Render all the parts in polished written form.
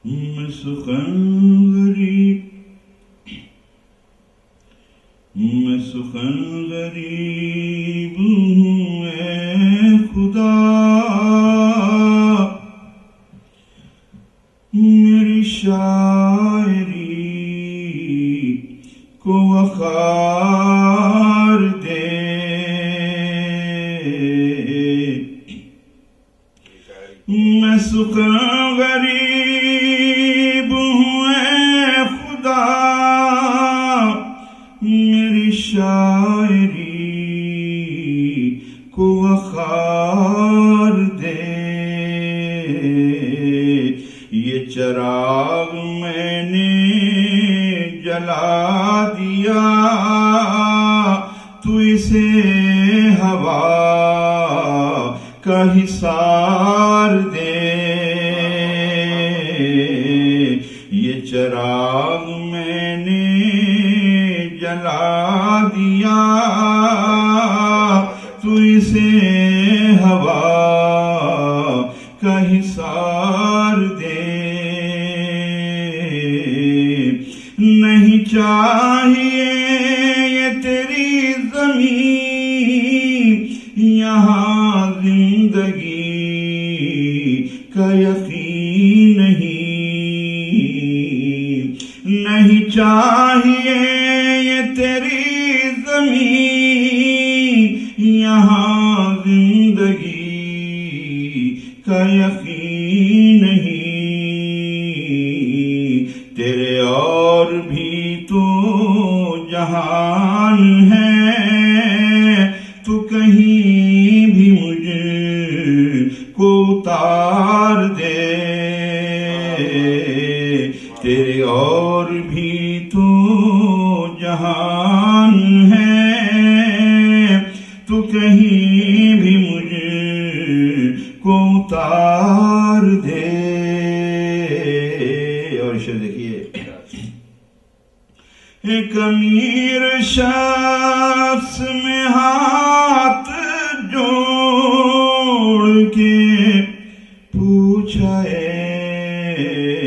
میں سخن غریب ہوں اے خدا، میری شاعری کو وقار دے، میں سخن غریب ہوں اے خدا، میری شاعری کو وقار دے، یہ چراغ میں نے جلا دیا، تو اسے ہوا کا حصار دے، یہ چراغ میں نے جلا دیا، تو اسے ہوا کا حصار دے، نہیں چاہیے یہ تیری زمین، یہاں زندگی کا یقین نہیں چاہیے یہ تیری زمین، یہاں زندگی کا یقین نہیں، تیرے اور بھی تو جہان ہے، تو کہیں بھی مجھ کو اتار دے، تیرے اور بھی تو جہان ہے، تو کہیں بھی مجھ کو اتار دے۔ اور شعر دیکھیے، ایک امیر شخص میں ہاتھ جوڑ کے پوچھا ایک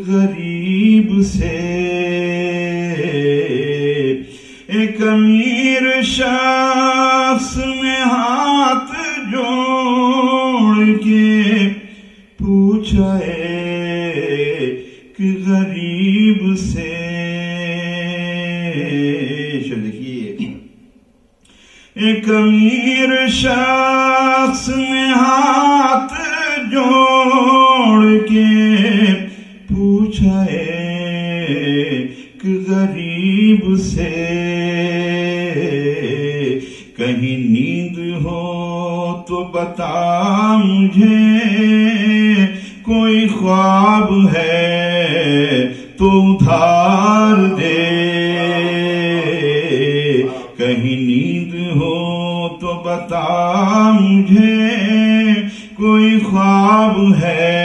غریب سے، ایک امیر شخص میں ہاتھ جوڑ کے پوچھا ایک غریب سے، ایک امیر شخص نے ہاتھ جوڑ کے پوچھا ایک غریب سے، کہیں نیند ہو تو بتا مجھے، کوئی خواب ہے تو ادھار دے، کہیں نیند ہو تو بتا مجھے، کوئی خواب ہے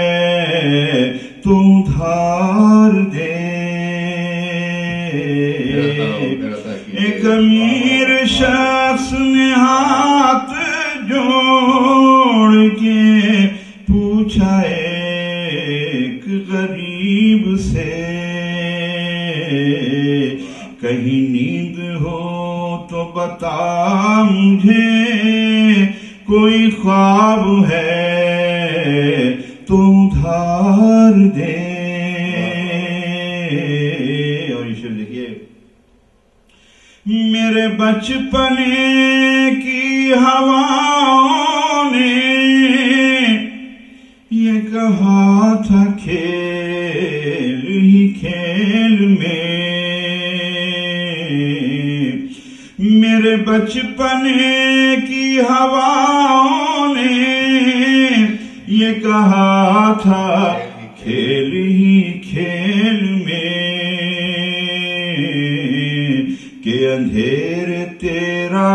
تو ادھار دے، ایک امیر شخص نے ہاتھ جوڑ کے پوچھا ایک غریب سے، کہیں نیند ہو تو بتا مجھے، کوئی خواب ہے تو ادھار دے۔ اور یہ شعر دیکھیے، میرے بچپنے کی ہواؤں نے یہ کہا تھا کھیل ہی کھیل میں، میرے بچپنے کی ہواؤں نے یہ کہا تھا کھیل ہی کھیل میں، کہ اندھیرے تیرا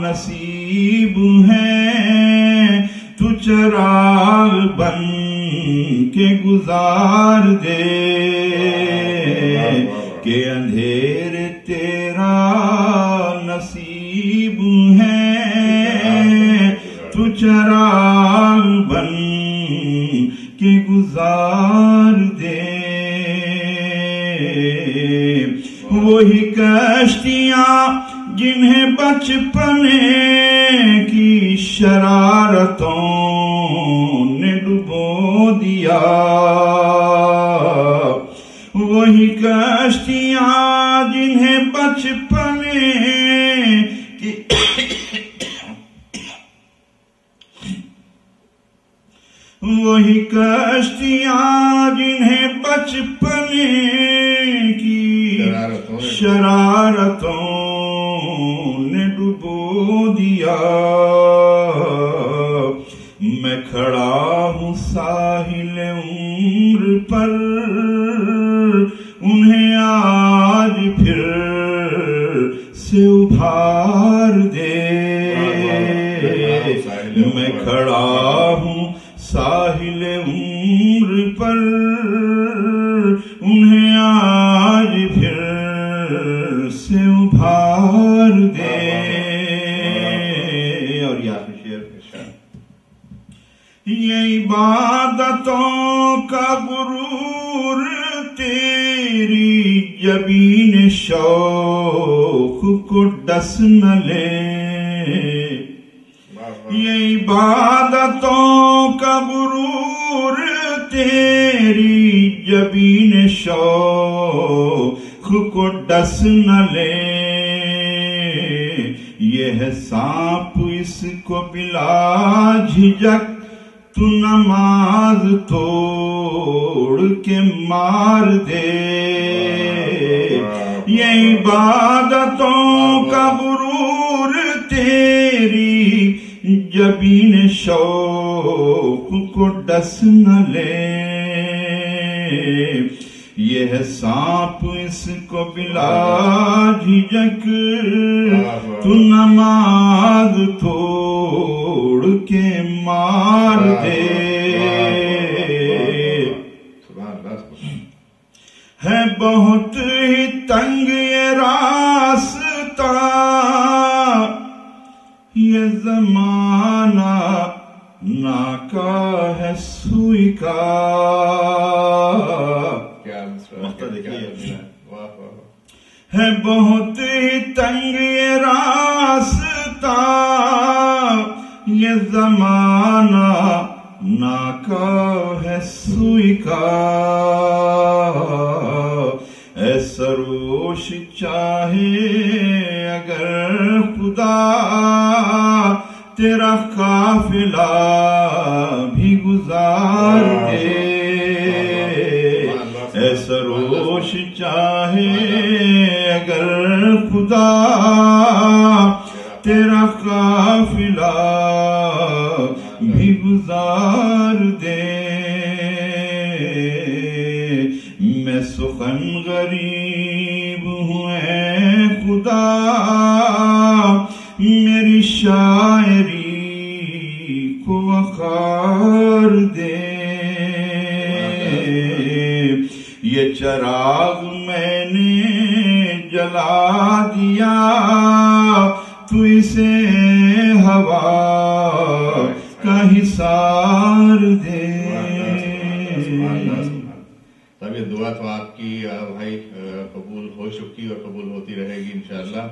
نصیب ہے، تو چراغ بن کے گزار دے، کہ اندھیرے تیرا نصیب ہے، تو چراغ بن کہ گزار دے، وہی کشتیاں جنہیں بچپنے کی شرارتوں نے ڈبو دیا، وہی کشتیاں جنہیں بچپنے کی وہی کشتیاں جنہیں بچپنے کی شرارتوں نے ڈبو دیا، میں کھڑا ہوں ساحل عمر پر، انہیں آج پھر سے ابھار دے، میں کھڑا ہوں ساحل عمر پر، انہیں آج پھر سے ابھار دے۔ اور یہ آخری شعر یہ عبادتوں کا غرور تیری جبین شوق کو ڈس نہ لے، یہ عبادتوں کا غرور تیری جبین شوق کو ڈس نہ لے، یہ ہے سانپ اس کو بلا جھجک تو نماز توڑ کے مار دے، یہ عبادتوں کا غرور تیری جبین شوق کو ڈس نہ لے، یہ ہے سانپ اس کو بلا جھجک تو نماز توڑ کے مار دے، ہے بہت ہی تنگ یہ راستہ، یہ زمانہ ناکا ہے سوئی کا، ہے بہت ہی تنگ یہ راستہ، یہ زمانہ ناکا ہے سوئی کا، اے سروش چاہے اگر خدا تیرا قافلہ بھی گزار دے، اے سروش چاہے اگر خدا تیرا قافلہ بھی گزار دے، میں سخن غریب ہوں اے خدا، میری شاعری کو وقار دے، یہ چراغ میں نے جلا دیا، تو اسے ہوا کا حصار دے۔ تب یہ دعا تو آپ کی بھائی قبول ہو چکی اور قبول ہوتی رہے گی انشاءاللہ۔